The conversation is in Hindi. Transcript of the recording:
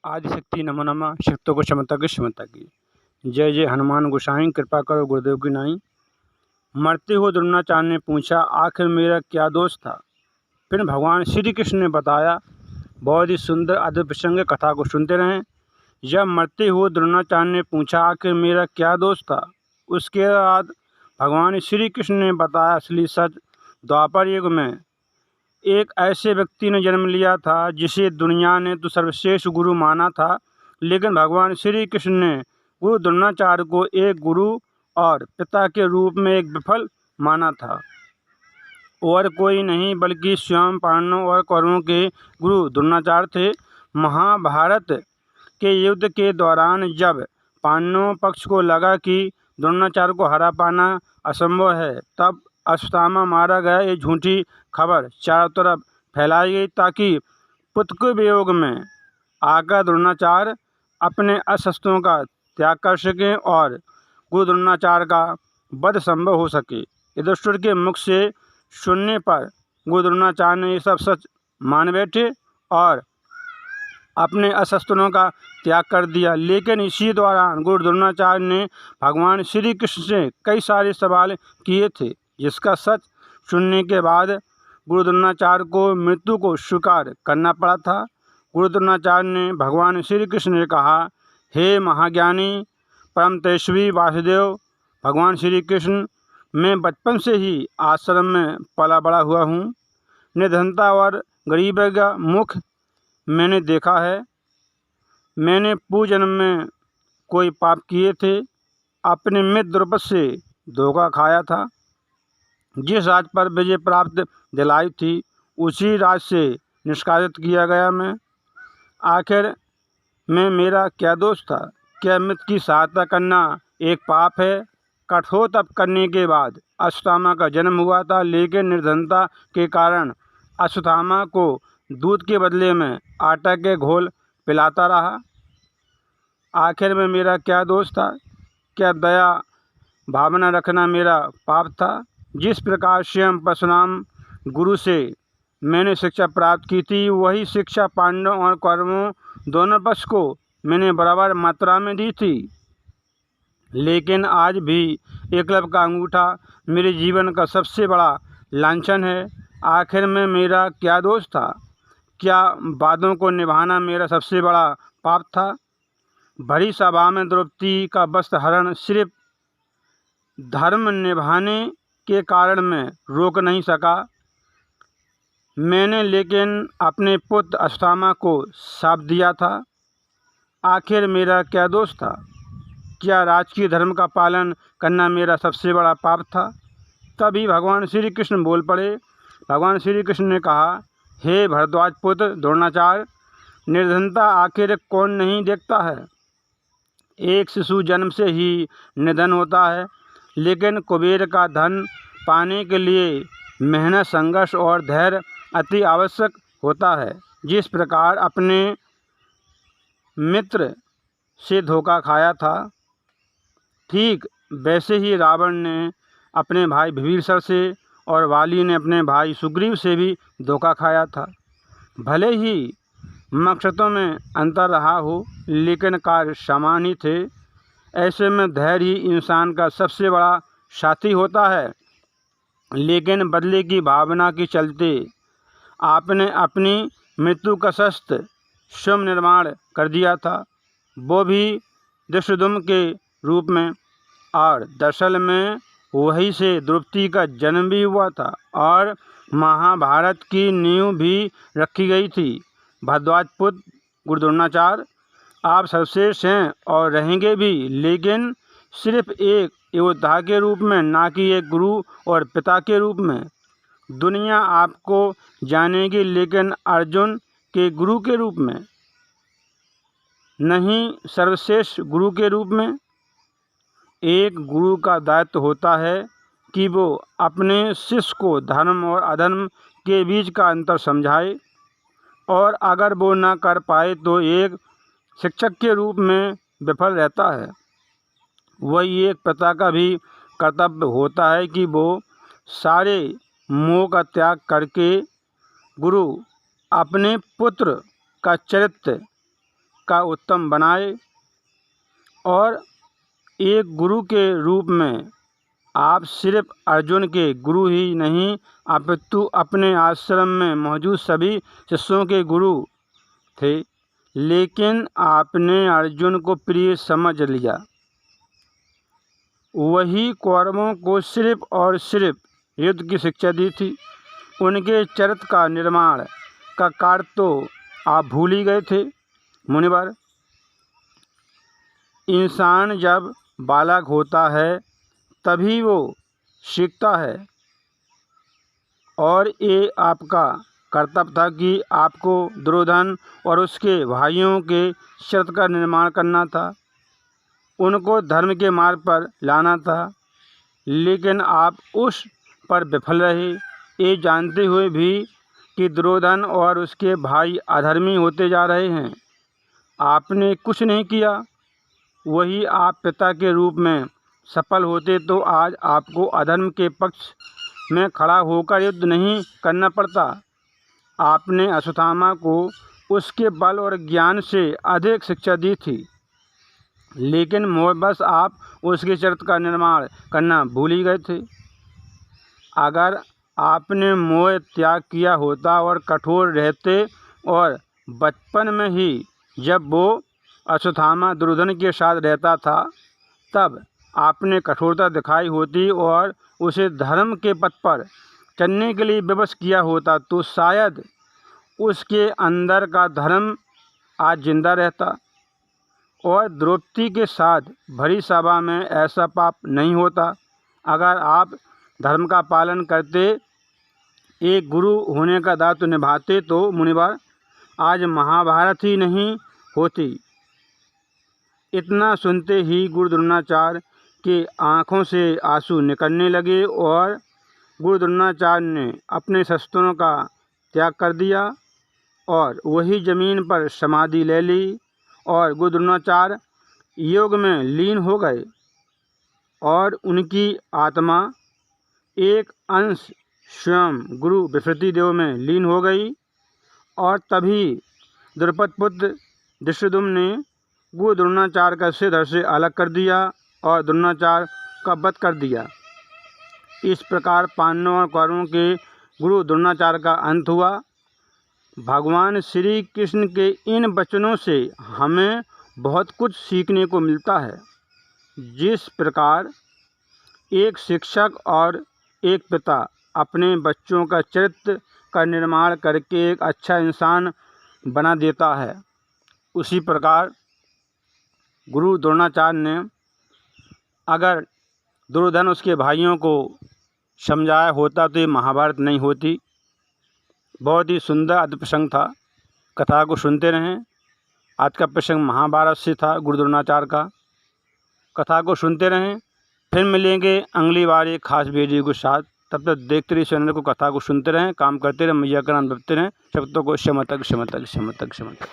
आदिशक्ति नमो नमः। शक्तों को क्षमता की क्षमता की। जय जय हनुमान गोसाई, कृपा करो गुरुदेव की नाई। मरते हुए द्रोणाचार्य ने पूछा, आखिर मेरा क्या दोष था। फिर भगवान श्री कृष्ण ने बताया। बहुत ही सुंदर अद्भुत प्रसंग, कथा को सुनते रहें। जब मरते हुए द्रोणाचार्य ने पूछा, आखिर मेरा क्या दोष था, उसके बाद भगवान श्री कृष्ण ने बताया असली सच। द्वापर युग में एक ऐसे व्यक्ति ने जन्म लिया था जिसे दुनिया ने तो सर्वश्रेष्ठ गुरु माना था, लेकिन भगवान श्री कृष्ण ने गुरु द्रोणाचार्य को एक गुरु और पिता के रूप में एक विफल माना था। और कोई नहीं बल्कि स्वयं पांडवों और कौरवों के गुरु द्रोणाचार्य थे। महाभारत के युद्ध के दौरान जब पांडवों पक्ष को लगा कि द्रोणाचार्य को हरा पाना असंभव है, तब अश्वत्थामा मारा गया ये झूठी खबर चारों तरफ फैलाई गई ताकि पुत्र के वियोग में आकर द्रोणाचार्य अपने अस्त्रों का त्याग कर सकें और गुरु द्रोणाचार्य का वध संभव हो सके। युधिष्ठिर के मुख से सुनने पर गुरु द्रोणाचार्य ने ये सब सच मान बैठे और अपने अस्त्रों का त्याग कर दिया। लेकिन इसी दौरान गुरु द्रोणाचार्य ने भगवान श्री कृष्ण से कई सारे सवाल किए थे, जिसका सच सुनने के बाद गुरु द्रोणाचार्य को मृत्यु को स्वीकार करना पड़ा था। गुरु द्रोणाचार्य ने भगवान श्री कृष्ण ने कहा, हे महाज्ञानी परम तेजस्वी वासुदेव, भगवान श्री कृष्ण, मैं बचपन से ही आश्रम में पला बड़ा हुआ हूँ। निर्धनता और गरीबी का मुख मैंने देखा है। मैंने पूर्व जन्म में कोई पाप किए थे। अपने मित्र द्रौपद से धोखा खाया था। जिस राज पर विजय प्राप्त दिलाई थी, उसी राज से निष्कासित किया गया मैं। आखिर में मेरा क्या दोष था। क्या मित्र की सहायता करना एक पाप है। कठोर तप करने के बाद अश्वत्थामा का जन्म हुआ था, लेकिन निर्धनता के कारण अश्वत्थामा को दूध के बदले में आटा के घोल पिलाता रहा। आखिर में मेरा क्या दोष था। क्या दया भावना रखना मेरा पाप था। जिस प्रकार स्वयं परशुराम गुरु से मैंने शिक्षा प्राप्त की थी, वही शिक्षा पांडवों और कौरवों दोनों पक्ष को मैंने बराबर मात्रा में दी थी। लेकिन आज भी एकलव्य का अंगूठा मेरे जीवन का सबसे बड़ा लांछन है। आखिर में मेरा क्या दोष था। क्या वादों को निभाना मेरा सबसे बड़ा पाप था। भरी सभा में द्रौपदी का वस्त्र हरण सिर्फ धर्म निभाने के कारण मैं रोक नहीं सका। मैंने लेकिन अपने पुत्र अश्वत्थामा को शाप दिया था। आखिर मेरा क्या दोष था। क्या राजकीय धर्म का पालन करना मेरा सबसे बड़ा पाप था। तभी भगवान श्री कृष्ण बोल पड़े। भगवान श्री कृष्ण ने कहा, हे भरद्वाज पुत्र द्रोणाचार्य, निर्धनता आखिर कौन नहीं देखता है। एक शिशु जन्म से ही निधन होता है, लेकिन कुबेर का धन पाने के लिए मेहनत, संघर्ष और धैर्य अति आवश्यक होता है। जिस प्रकार अपने मित्र से धोखा खाया था, ठीक वैसे ही रावण ने अपने भाई विभीषण से और वाली ने अपने भाई सुग्रीव से भी धोखा खाया था। भले ही मकसदों में अंतर रहा हो, लेकिन कार्य समान ही थे। ऐसे में धैर्य ही इंसान का सबसे बड़ा साथी होता है। लेकिन बदले की भावना के चलते आपने अपनी मृत्यु का शस्त्र स्वयं निर्माण कर दिया था, वो भी धृष्टद्युम्न के रूप में। और दरअसल में वहीं से द्रौपदी का जन्म भी हुआ था और महाभारत की नींव भी रखी गई थी। भरद्वाज पुत्र गुरु द्रोणाचार्य, आप सर्वश्रेष्ठ हैं और रहेंगे भी, लेकिन सिर्फ एक योद्धा के रूप में, ना कि एक गुरु और पिता के रूप में। दुनिया आपको जानेगी, लेकिन अर्जुन के गुरु के रूप में नहीं, सर्वश्रेष्ठ गुरु के रूप में। एक गुरु का दायित्व होता है कि वो अपने शिष्य को धर्म और अधर्म के बीच का अंतर समझाए, और अगर वो ना कर पाए तो एक शिक्षक के रूप में विफल रहता है। वही एक पिता का भी कर्तव्य होता है कि वो सारे मोह का त्याग करके गुरु अपने पुत्र का चरित्र का उत्तम बनाए और एक गुरु के रूप में आप सिर्फ अर्जुन के गुरु ही नहीं अपितु अपने आश्रम में मौजूद सभी शिष्यों के गुरु थे, लेकिन आपने अर्जुन को प्रिय समझ लिया। वही कौरवों को सिर्फ और सिर्फ युद्ध की शिक्षा दी थी। उनके चरित्र का निर्माण का कार्य तो आप भूल ही गए थे। मुनिवर, इंसान जब बालक होता है तभी वो सीखता है और ये आपका कर्तव्य था कि आपको दुर्योधन और उसके भाइयों के चरित्र का निर्माण करना था, उनको धर्म के मार्ग पर लाना था, लेकिन आप उस पर विफल रहे, ये जानते हुए भी कि दुर्योधन और उसके भाई अधर्मी होते जा रहे हैं। आपने कुछ नहीं किया। वही आप पिता के रूप में सफल होते तो आज आपको अधर्म के पक्ष में खड़ा होकर युद्ध नहीं करना पड़ता। आपने अश्वत्थामा को उसके बल और ज्ञान से अधिक शिक्षा दी थी, लेकिन मोहवश आप उसके चरित्र का निर्माण करना भूल ही गए थे। अगर आपने मोह त्याग किया होता और कठोर रहते और बचपन में ही जब वो अश्वत्थामा दुर्योधन के साथ रहता था तब आपने कठोरता दिखाई होती और उसे धर्म के पथ पर चलने के लिए विवश किया होता तो शायद उसके अंदर का धर्म आज जिंदा रहता और द्रौपदी के साथ भरी सभा में ऐसा पाप नहीं होता। अगर आप धर्म का पालन करते, एक गुरु होने का दायित्व निभाते तो मुनिवर आज महाभारत ही नहीं होती। इतना सुनते ही गुरु द्रोणाचार्य के आँखों से आंसू निकलने लगे और गुरु द्रोणाचार्य ने अपने शस्त्रों का त्याग कर दिया और वही जमीन पर समाधि ले ली और गुरु द्रोणाचार्य योग में लीन हो गए और उनकी आत्मा एक अंश स्वयं गुरु बृहस्पतिदेव में लीन हो गई। और तभी द्रुपद पुत्र धृष्टद्युम्न ने गुरु द्रोणाचार्य का सिर से अलग कर दिया और द्रोणाचार्य का वध कर दिया। इस प्रकार पांडवों और कौरवों के गुरु द्रोणाचार्य का अंत हुआ। भगवान श्री कृष्ण के इन वचनों से हमें बहुत कुछ सीखने को मिलता है। जिस प्रकार एक शिक्षक और एक पिता अपने बच्चों का चरित्र का निर्माण करके एक अच्छा इंसान बना देता है, उसी प्रकार गुरु द्रोणाचार्य ने अगर दुर्योधन उसके भाइयों को समझाया होता तो ये महाभारत नहीं होती। बहुत ही सुंदर अद्भुत प्रसंग था। कथा को सुनते रहें। आज का प्रसंग महाभारत से था, गुरु द्रोणाचार्य का। कथा को सुनते रहें। फिर मिलेंगे अगली बार एक खास वीडियो के साथ। तब तक देखते रहिए चैनल को, कथा को सुनते रहें, काम करते रहें, मैया का नाम जपते रहें। शब्दों को क्षमतक क्षमतक क्षमतक क्षमतक।